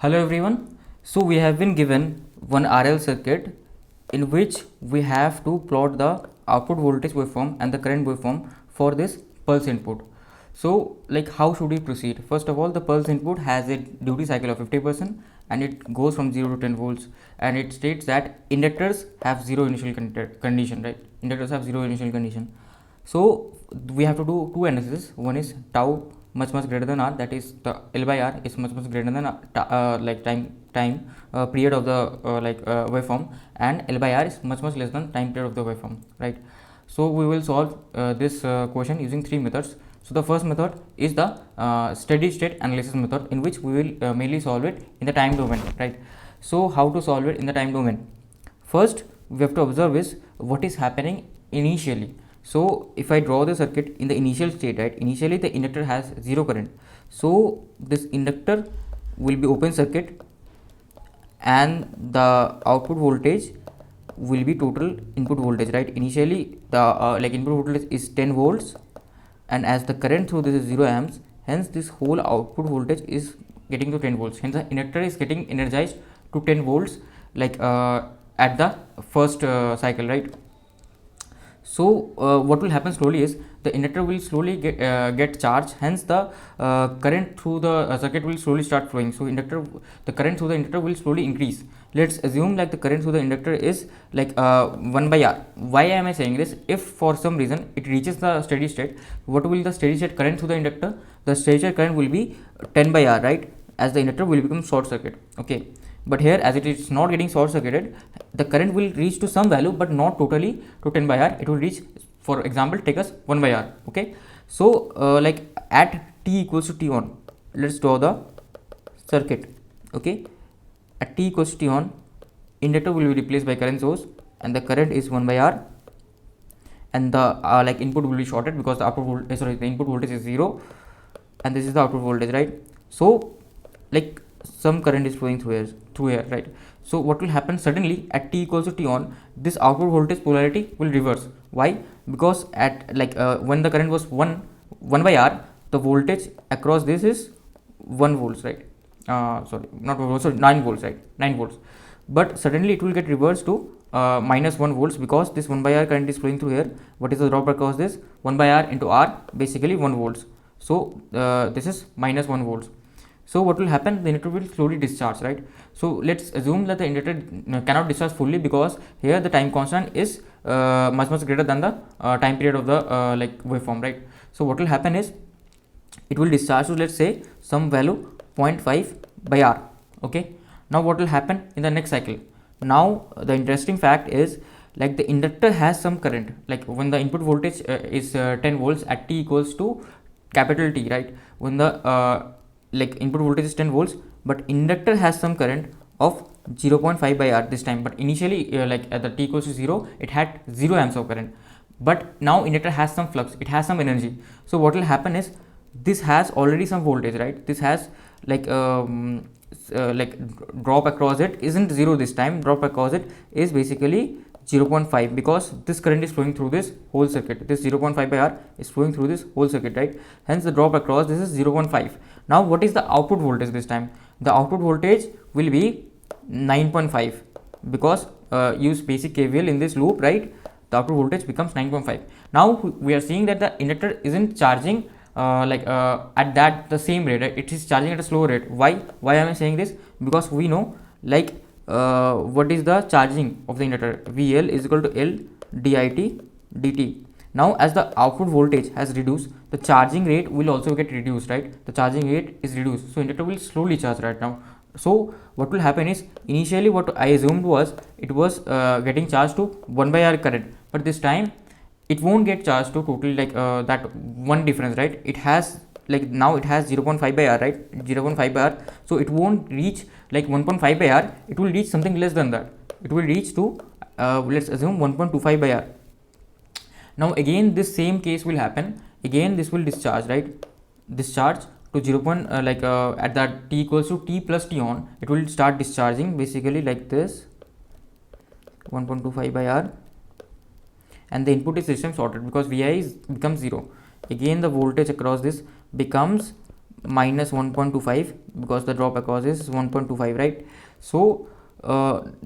Hello everyone. So we have been given one RL circuit in which we have to plot the output voltage waveform and the current waveform for this pulse input. So like how should we proceed? First of all, the pulse input has a duty cycle of 50% and it goes from 0 to 10 volts, and it states that inductors have zero initial condition, right? Inductors have zero initial condition. So we have to do two analysis. One is tau much greater than r, that is the L by r is much greater than like time period of the waveform, and L by r is much less than time period of the waveform, right? So we will solve this question using three methods. So the first method is the steady state analysis method, in which we will mainly solve it in the time domain, right? So how to solve it in the time domain? First we have to observe is what is happening initially. So if I draw the circuit in the initial state, right, initially the inductor has zero current, so this inductor will be open circuit and the output voltage will be total input voltage, right? Initially the input voltage is 10 volts, and as the current through this is 0 amps, hence this whole output voltage is getting to 10 volts, hence the inductor is getting energized to 10 volts at the first cycle, right? So what will happen slowly is the inductor will slowly get charged, hence the current through the circuit will slowly start flowing. So the current through the inductor will slowly increase. Let's assume like the current through the inductor is 1 by r. Why am I saying this? If for some reason it reaches the steady state, what will the steady state current through the inductor? The steady state current will be 10 by r, right? As the inductor will become short circuit. Okay, but here as it is not getting short circuited, the current will reach to some value but not totally to 10 by r. It will reach, for example, take us 1 by r. Okay, so at t equals to t on, let's draw the circuit. Okay, at t equals to t on, inductor will be replaced by current source and the current is 1 by r, and the input will be shorted because the the input voltage is 0 and this is the output voltage, right? So like some current is flowing through here, right? So what will happen suddenly at t equals to t on, this output voltage polarity will reverse. Why? Because at when the current was 1 by r, the voltage across this is 1 volts, right? Sorry, not 1 volts, sorry, 9 volts, right? 9 volts. But suddenly it will get reversed to minus 1 volts, because this 1 by r current is flowing through here. What is the drop across this? 1 by r into r, basically 1 volts. So this is minus 1 volts. So what will happen? The inductor will slowly discharge, right? So let's assume that the inductor cannot discharge fully, because here the time constant is much greater than the time period of the waveform, right? So what will happen is it will discharge to, let's say, some value 0.5 by r. Okay, now what will happen in the next cycle? Now the interesting fact is, like, the inductor has some current, like when the input voltage is 10 volts at t equals to capital T, right? When the input voltage is 10 volts, but inductor has some current of 0.5 by r this time. But initially at the t equals to 0, it had 0 amps of current, but now inductor has some flux, it has some energy. So what will happen is, this has already some voltage, right? This has drop across it isn't 0 this time. Drop across it is basically 0.5, because this current is flowing through this whole circuit. This 0.5 by r is flowing through this whole circuit, right? Hence the drop across this is 0.5. Now what is the output voltage this time? The output voltage will be 9.5, because use basic KVL in this loop, right? The output voltage becomes 9.5. Now we are seeing that the inductor isn't charging at that the same rate, right? It is charging at a slower rate. Why am I saying this? Because we know what is the charging of the inductor? VL is equal to L dit dt. Now as the output voltage has reduced, the charging rate will also get reduced, right? The charging rate is reduced, so inductor will slowly charge right now. So what will happen is, initially what I assumed was, it was getting charged to 1 by r current, but this time it won't get charged to totally that one difference, right? It has now it has 0.5 by r, right? 0.5 by r, so it won't reach 1.5 by r. It will reach something less than that. It will reach to let's assume 1.25 by r. Now again this same case will happen. Again this will discharge, right? Discharge to 0. At that t equals to t plus t on, it will start discharging basically like this, 1.25 by r, and the input is system sorted because Vi becomes 0. Again the voltage across this becomes minus 1.25 because the drop across is 1.25, right? So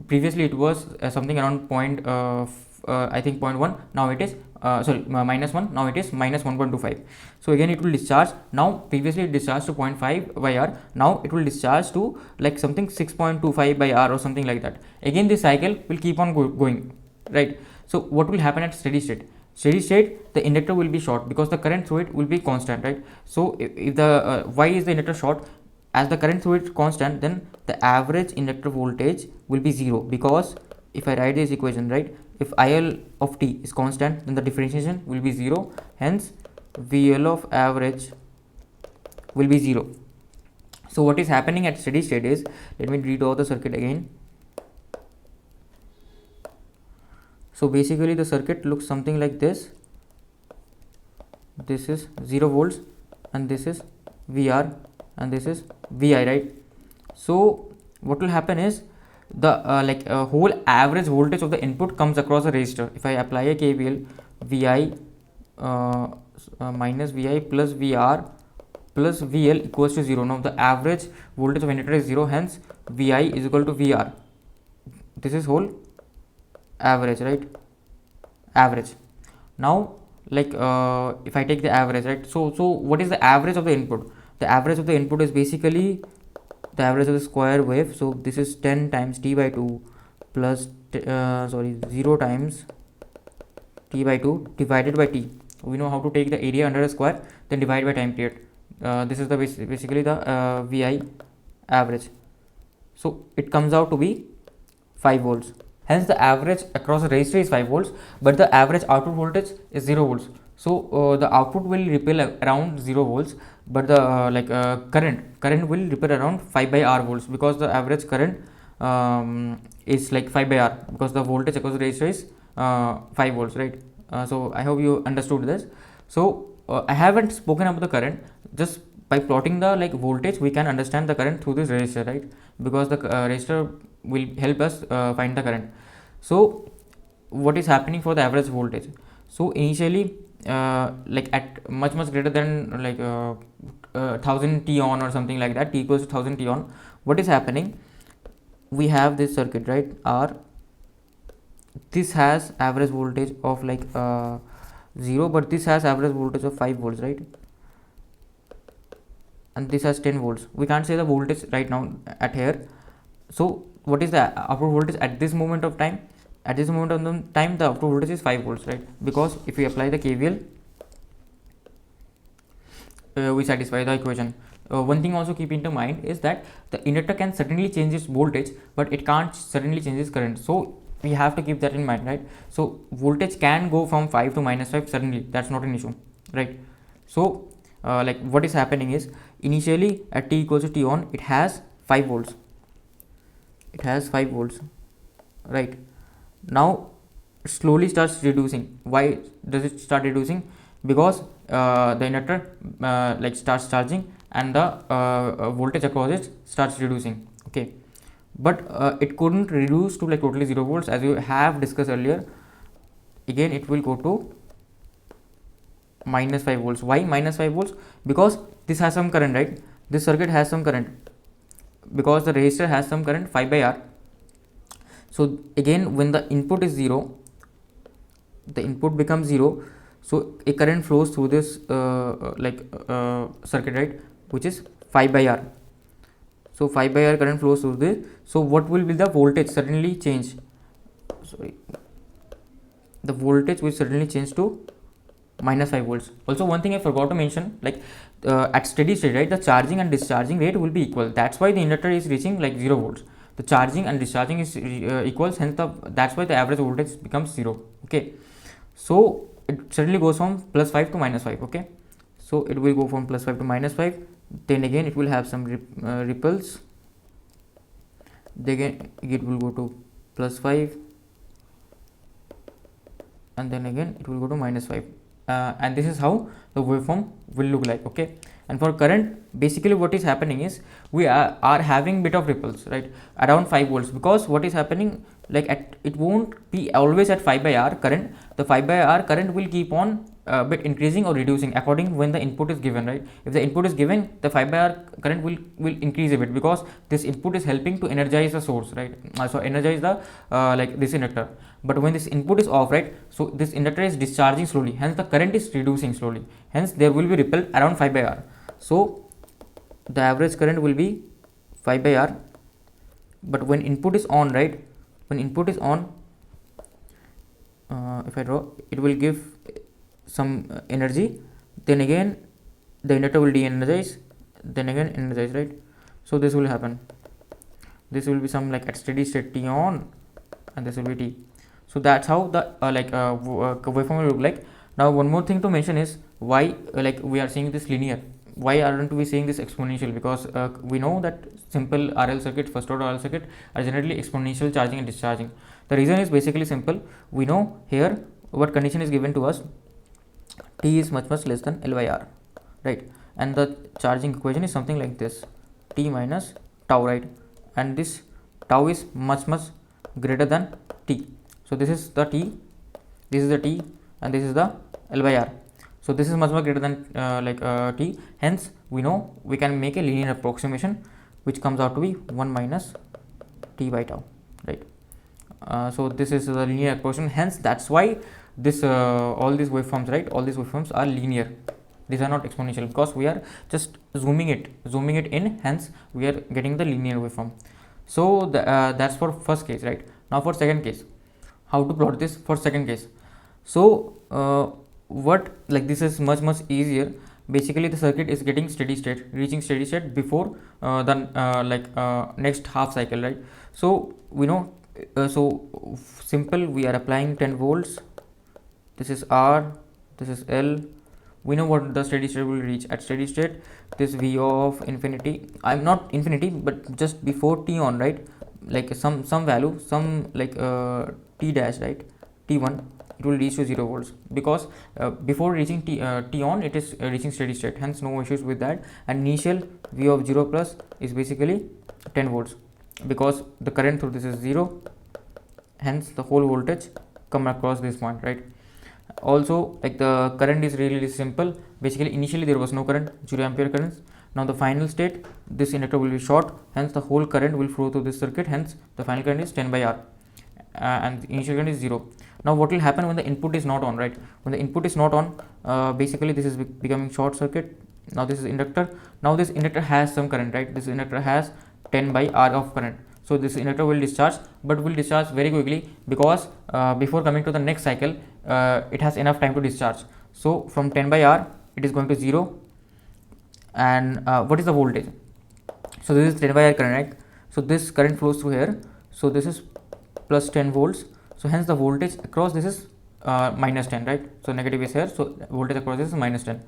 previously it was something around I think 0.1. Now it is minus 1. Now it is minus 1.25. So again it will discharge. Now previously it discharged to 0.5 by r. Now it will discharge to like something 6.25 by r or something like that. Again this cycle will keep on going, right? So what will happen at steady state? Steady state, the inductor will be short because the current through it will be constant, right? So if the why is the inductor short? As the current through it constant, then the average inductor voltage will be 0, because if I write this equation, right, if IL of t is constant, then the differentiation will be 0, hence VL of average will be 0. So what is happening at steady state is, let me redraw the circuit again. So basically the circuit looks something like this. This is 0 volts and this is VR and this is Vi, right? So what will happen is the whole average voltage of the input comes across a resistor. If I apply a KVL, Vi minus Vi plus VR plus VL equals to 0. Now the average voltage of inductor is 0, hence Vi is equal to VR. This is whole average, right? Average. Now if I take the average, right, so what is the average of the input? The average of the input is basically the average of the square wave. So this is 10 times t by 2 plus 0 times t by 2 divided by t. We know how to take the area under a square, then divide by time period. This is the basically the Vi average. So it comes out to be 5 volts. Hence the average across the resistor is 5 volts, but the average output voltage is 0 volts. So the output will repel around 0 volts, but the current will repel around 5 by r volts, because the average current is like 5 by r, because the voltage across the resistor is 5 volts, right? So I hope you understood this. So I haven't spoken about the current. Just by plotting the voltage, we can understand the current through this resistor, right? Because the resistor will help us find the current. So what is happening for the average voltage? So initially at much greater than 1000 t on or something like that, t equals to 1000 t on, what is happening? We have this circuit, right, R. This has average voltage of 0, but this has average voltage of 5 volts, right? And this has 10 volts. We can't say the voltage right now at here. So what is the output voltage at this moment of time? At this moment of the time, the output voltage is 5 volts, right? Because if we apply the KVL, we satisfy the equation. One thing also keep into mind is that the inductor can certainly change its voltage, but it can't certainly change its current. So we have to keep that in mind, right? So voltage can go from 5 to minus 5 suddenly. That's not an issue, right? So what is happening is, initially at t equals to t on, it has 5 volts. It has 5 volts, right? Now it slowly starts reducing. Why does it start reducing? Because the inductor starts charging and the voltage across it starts reducing, okay? But it couldn't reduce to totally 0 volts, as you have discussed earlier. Again it will go to minus 5 volts. Why minus 5 volts? Because this has some current, right? This circuit has some current, because the resistor has some current 5 by r. So again, when the input is 0, the input becomes 0, so a current flows through this circuit, right, which is 5 by r. So 5 by r current flows through this. So what will be the voltage? Suddenly change. Sorry, the voltage will suddenly change to minus 5 volts. Also, one thing I forgot to mention, at steady state, right, the charging and discharging rate will be equal. That's why the inductor is reaching 0 volts. The charging and discharging is equals, hence that's why the average voltage becomes 0. Okay, so it suddenly goes from plus 5 to minus 5. Okay, so it will go from plus 5 to minus 5. Then again it will have some ripples. Then again it will go to plus 5, and then again it will go to minus 5. And this is how the waveform will look like. Okay, and for current, basically what is happening is, we are having bit of ripples, right, around 5 volts, because what is happening, it won't be always at 5 by r current. The 5 by r current will keep on bit increasing or reducing according when the input is given, right? If the input is given, the 5 by R current will increase a bit because this input is helping to energize the source, right? So energize the like this inductor. But when this input is off, right, so this inductor is discharging slowly, hence the current is reducing slowly, hence there will be ripple around 5 by R. So the average current will be 5 by R. But when input is on, right, when input is on, if I draw, it will give some energy, then again the inductor will de-energize, then again energize, right? So this will happen, this will be some like at steady state T on, and this will be T. So that's how the waveform will look like. Now one more thing to mention is why like we are seeing this linear. Why aren't we seeing this exponential? Because we know that simple RL circuit, first order RL circuit, are generally exponential charging and discharging. The reason is basically simple. We know here what condition is given to us: T is much less than L by R, right? And the charging equation is something like this: T minus tau, right? And this tau is much greater than T. So this is the T, this is the T, and this is the L by R. So this is much greater than T. Hence we know we can make a linear approximation which comes out to be 1 minus T by tau, right? So this is the linear approximation. Hence that's why this all these waveforms, right, all these waveforms are linear. These are not exponential because we are just zooming it in. Hence we are getting the linear waveform. So that's for first case, right? Now for second case, how to plot this for second case? So what, like this is much easier. Basically the circuit is getting steady state, reaching steady state before the next half cycle, right? So we know, so simple, we are applying 10 volts. This is R, this is L. We know what the steady state will reach. At steady state, this V of infinity, I'm not infinity but just before T on, right, like some value, some like T dash, right, T1, it will reach to 0 volts because before reaching T on, it is reaching steady state, hence no issues with that. And initial V of 0 plus is basically 10 volts because the current through this is 0, hence the whole voltage come across this point, right? Also, like the current is really simple. Basically initially there was no current, 0 ampere currents. Now the final state, this inductor will be short, hence the whole current will flow through this circuit, hence the final current is 10 by R, and the initial current is 0. Now what will happen when the input is not on, right? When the input is not on, basically this is becoming short circuit. Now this is inductor. Now this inductor has some current, right? This inductor has 10 by R of current. So this inductor will discharge, but will discharge very quickly because before coming to the next cycle, it has enough time to discharge. So from 10 by R, it is going to 0. And what is the voltage? So this is 10 by R current, right? So this current flows through here. So this is plus 10 volts. So hence the voltage across this is minus 10, right? So negative is here. So voltage across this is minus 10.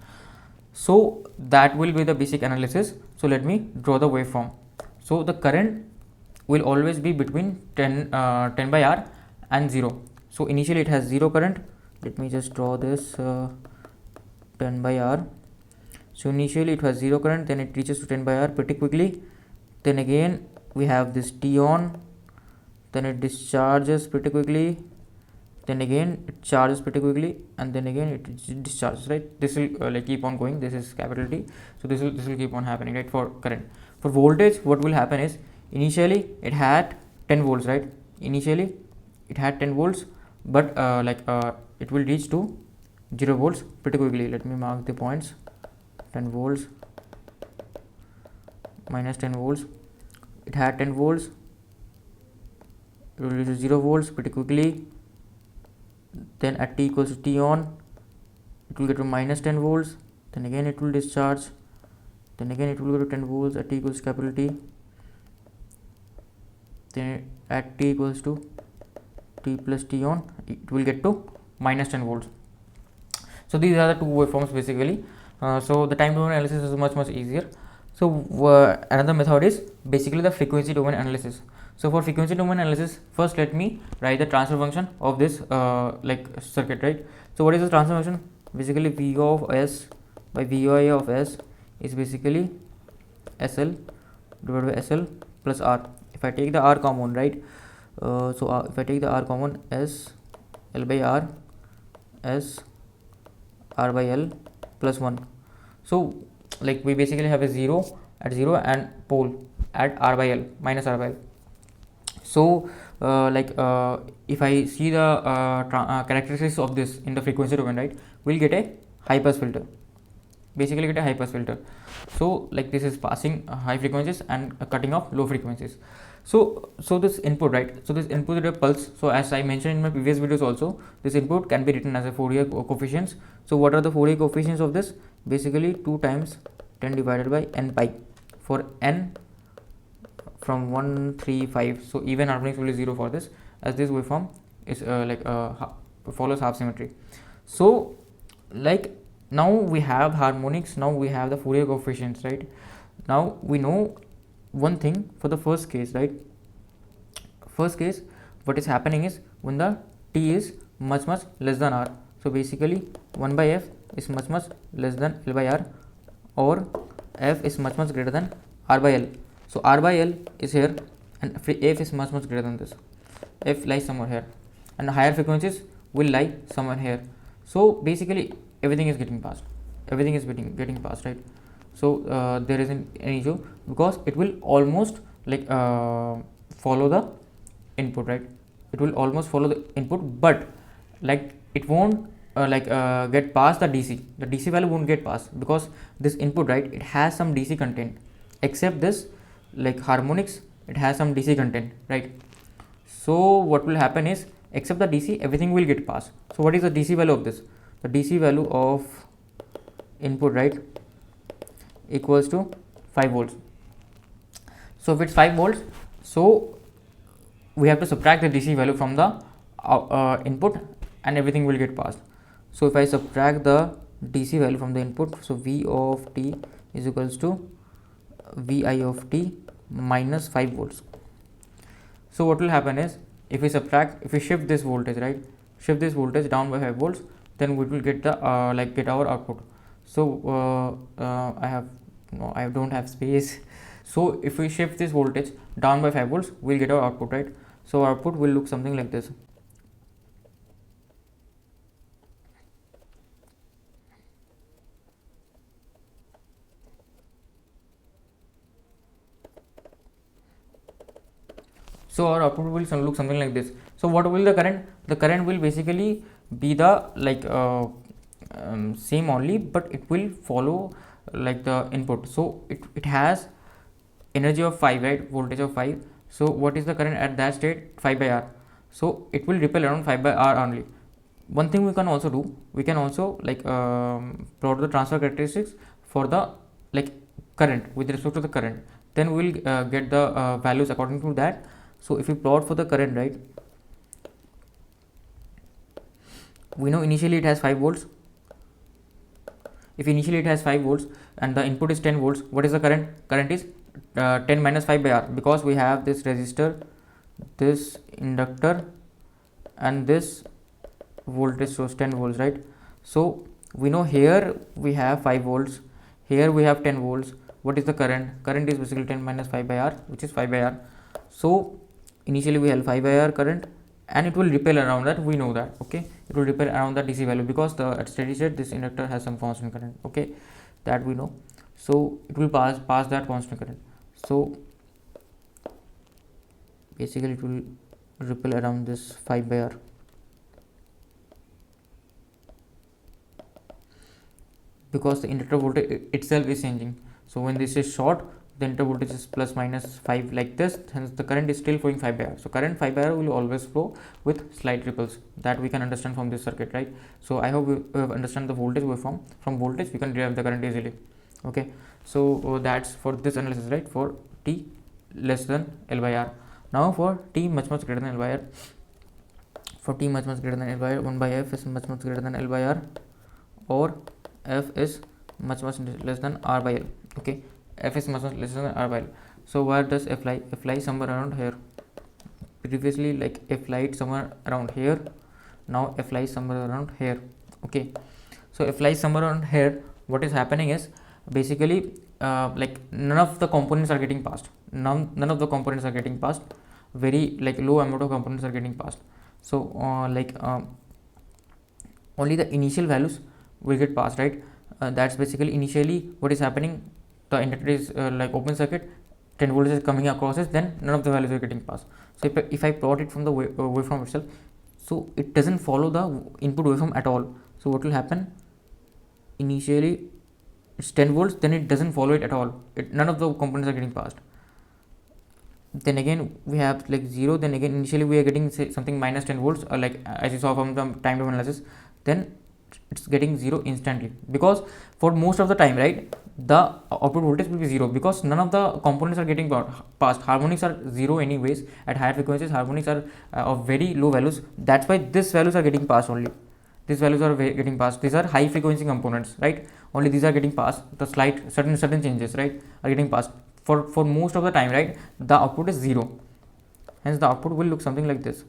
So that will be the basic analysis. So let me draw the waveform. So the current will always be between 10 by R and 0. So initially it has 0 current. Let me just draw this 10 by R. So initially it has 0 current, then it reaches to 10 by R pretty quickly. Then again we have this T on, then it discharges pretty quickly, then again it charges pretty quickly, and then again it discharges, right? This will like keep on going. This is capital T. So this will keep on happening, right? For current. For voltage, what will happen is initially it had 10 volts, right? Initially it had 10 volts, but it will reach to 0 volts pretty quickly. Let me mark the points. 10 volts minus 10 volts. It had 10 volts. It will reach to 0 volts pretty quickly. Then at T equals to T on, it will get to minus 10 volts. Then again it will discharge. Then again it will go to 10 volts at T equals to capital T. Then at T equals to T plus T on, it will get to minus 10 volts. So these are the two waveforms basically. So the time domain analysis is much easier. So another method is basically the frequency domain analysis. So for frequency domain analysis, first let me write the transfer function of this circuit, right? So what is the transfer function? Basically V of S by Vi of S is basically SL divided by SL plus R. If I take the R common, right? If I take the R common, S L by R S r by l plus 1. So like we basically have a 0 at 0 and pole at r by l minus r by l. So if I see the characteristics of this in the frequency domain, right, we'll get a high pass filter, basically get a high pass filter. So like this is passing high frequencies and cutting off low frequencies. So this input, right, so this input is a pulse. So as I mentioned in my previous videos also, this input can be written as a Fourier coefficients. So what are the Fourier coefficients of this? Basically 2 times 10 divided by n pi for n from 1 3 5. So even harmonics will be 0 for this, as this waveform is follows half symmetry. So like now we have harmonics, now we have the Fourier coefficients, right. Now we know one thing for the first case, right. First case, what is happening is when the t is much less than r, so basically 1 by f is much less than l by r, or f is much greater than r by l. So r by l is here and f is much greater than this. F lies somewhere here and higher frequencies will lie somewhere here. So basically everything is getting passed, everything is getting passed, right. So there isn't any issue because it will almost like follow the input, right. It will almost follow the input, but like it won't get past the DC. The DC value won't get passed because this input, right, it has some DC content, except this like harmonics, it has some DC content, right. So what will happen is, except the DC, everything will get passed. So what is the DC value of this? The DC value of input, right, equals to 5 volts. So if it's 5 volts, so we have to subtract the DC value from the input and everything will get passed. So if I subtract the DC value from the input, so V of t is equals to Vi of t minus 5 volts. So what will happen is, if we shift this voltage, right, shift this voltage down by 5 volts, then we will get the get our output. So I don't have space. So if we shift this voltage down by 5 volts, we'll get our output, right. So our output will look something like this. So our output will look something like this. So what will the current? The current will basically be the same only, but it will follow like the input. So it has energy of 5, right, voltage of 5. So what is the current at that state? 5 by r. So it will repel around 5 by r only. One thing we can also do, we can also plot the transfer characteristics for the current with respect to the current, then we will get the values according to that. So if we plot for the current, right, we know initially it has 5 volts. If initially it has 5 volts and the input is 10 volts, what is the current? Current is 10 minus 5 by r, because we have this resistor, this inductor and this voltage source 10 volts, right. So we know here we have 5 volts, here we have 10 volts. What is the current? Current is basically 10 minus 5 by r, which is 5 by r. So initially we have 5 by r current and it will repel around that, we know that, okay. It will repel around the DC value because at steady state this inductor has some constant current, okay, that we know. So it will pass that constant current. So basically it will repel around this 5 by r. Because the inductor voltage itself is changing. So when this is short, the inductor voltage is plus minus 5 like this, hence the current is still flowing 5 by r. So current 5 by r will always flow with slight ripples, that we can understand from this circuit, right. So I hope you have understand the voltage waveform. From voltage we can derive the current easily, okay. So that's for this analysis, right, for t less than l by r. Now for t much greater than l by r, for t much greater than l by r, 1 by f is much greater than l by r, or f is much less than r by l, okay. F is much less than r by l. So where does f lie? F lies somewhere around here. Previously f lied somewhere around here, now f lies somewhere around here, okay. So f lies somewhere around here. What is happening is basically none of the components are getting passed, none of the components are getting passed, very low amount of components are getting passed. So only the initial values will get passed, right? That's basically initially what is happening. The inductor is like open circuit, 10 volts is coming across it, then none of the values are getting passed. So if I plot it from the waveform itself, so it doesn't follow the input waveform at all. So what will happen, initially it's 10 volts, then it doesn't follow it at all, none of the components are getting passed. Then again we have like 0, then again initially we are getting say something minus 10 volts, or like as you saw from the time domain analysis, then it's getting 0 instantly, because for most of the time, right, the output voltage will be 0, because none of the components are getting passed. Harmonics are 0 anyways. At higher frequencies harmonics are of very low values, that's why these values are getting passed only. These values are getting passed. These are high frequency components, right? Only these are getting passed. The slight certain changes, right, are getting passed. For most of the time, right, the output is 0. Hence the output will look something like this.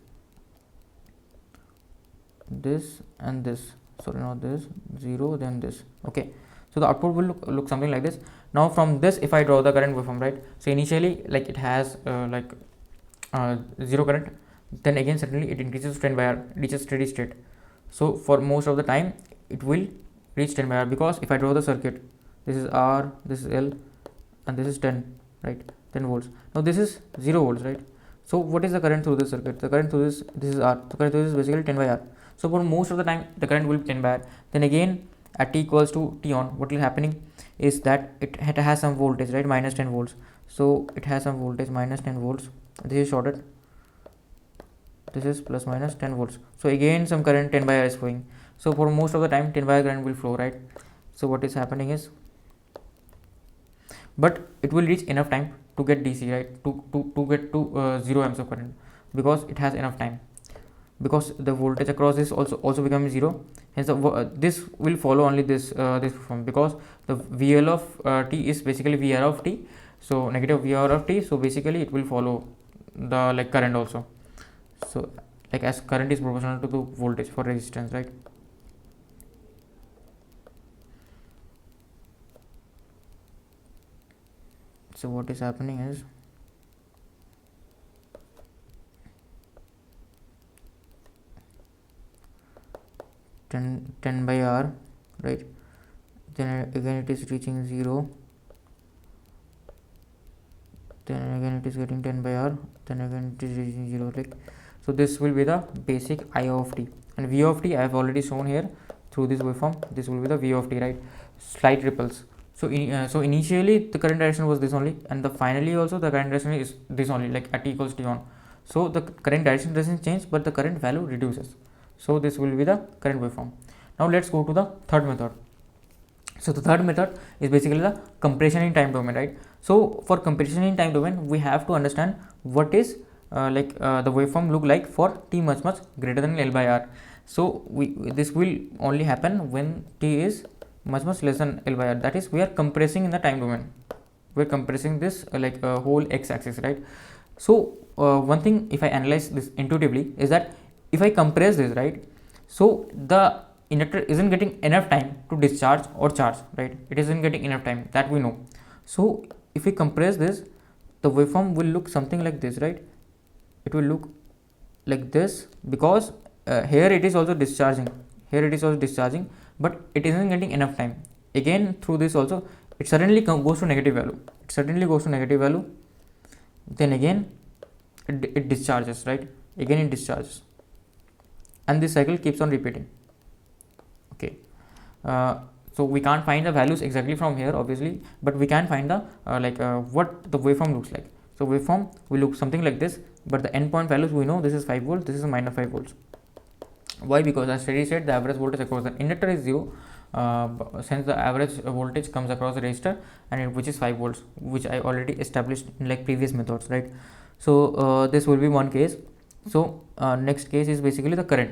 This and this. Sorry, not this. 0, then this. Okay. So the output will look something like this. Now from this, if I draw the current waveform, right? So initially, like it has 0 current. Then again, suddenly it increases to 10 by R, reaches steady state. So for most of the time, it will reach 10 by R, because if I draw the circuit, this is R, this is L, and this is 10, right? 10 volts. Now this is 0 volts, right? So what is the current through this circuit? The current through this is R. The current through this is basically 10 by R. So for most of the time, the current will be 10 by R. Then again, at t equals to t on, what will happening is that it has some voltage, right? Minus 10 volts. So it has some voltage minus 10 volts. This is shorted. This is plus minus 10 volts. So again, some current 10 by R is flowing. So for most of the time, 10 by R current will flow, right? So what is happening is, but it will reach enough time to get DC, right? To get to 0 amps of current, because it has enough time, because the voltage across this also becomes 0. Hence this will follow only this form, because the VL of t is basically VR of t, so negative VR of t. So basically it will follow the like current also. So like as current is proportional to the voltage for resistance, right? So what is happening is, ten by R, right? Then again it is reaching 0. Then again it is getting 10 by R. Then again it is reaching 0. Like so, this will be the basic I of t, and V of t I have already shown here through this waveform. This will be the V of t, right? Slight ripples. So initially the current direction was this only, and the finally also the current direction is this only, like at t equals t on. So the current direction doesn't change, but the current value reduces. So this will be the current waveform. Now let's go to the third method. So the third method is basically the compression in time domain, right? So for compression in time domain, we have to understand what is the waveform look like for t much greater than L by R. So this will only happen when t is much less than L by R. That is, we are compressing in the time domain. We are compressing this whole x-axis, right? So one thing, if I analyze this intuitively, is that if I compress this, right, so the inductor isn't getting enough time to discharge or charge, right? It isn't getting enough time, that we know. So if we compress this, the waveform will look something like this, right? It will look like this, because here it is also discharging, but it isn't getting enough time. Again, through this also, it suddenly goes to negative value. Then again it discharges, right? Again it discharges, and this cycle keeps on repeating. Okay, so we can't find the values exactly from here, obviously, but we can find the what the waveform looks like. So waveform will look something like this, but the endpoint values we know, this is 5 volts, this is minus 5 volts. Why? Because as steady state, the average voltage across the inductor is 0, since the average voltage comes across the resistor, and which is 5 volts, which I already established in like previous methods, right? So this will be one case. So next case is basically the current.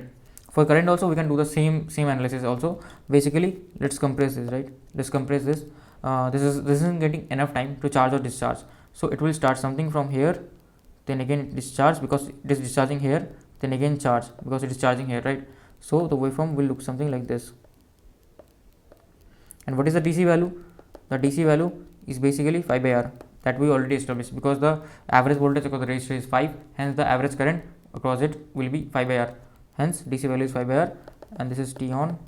For current also we can do the same analysis also. Basically, let's compress this, right? Let's compress this. This isn't getting enough time to charge or discharge, so it will start something from here, then again discharge because it is discharging here, then again charge because it is charging here, right? So the waveform will look something like this. And what is the DC value? The DC value is basically 5 by R, that we already established, because the average voltage across the resistor is 5, hence the average current across it will be 5 by R. Hence DC value is 5 by R, and this is T on,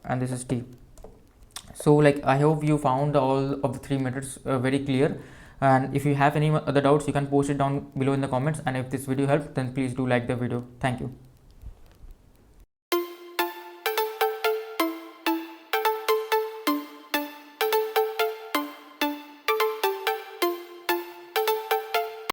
and this is t. So like I hope you found all of the three methods very clear, and if you have any other doubts you can post it down below in the comments, and if this video helped then please do like the video. Thank you.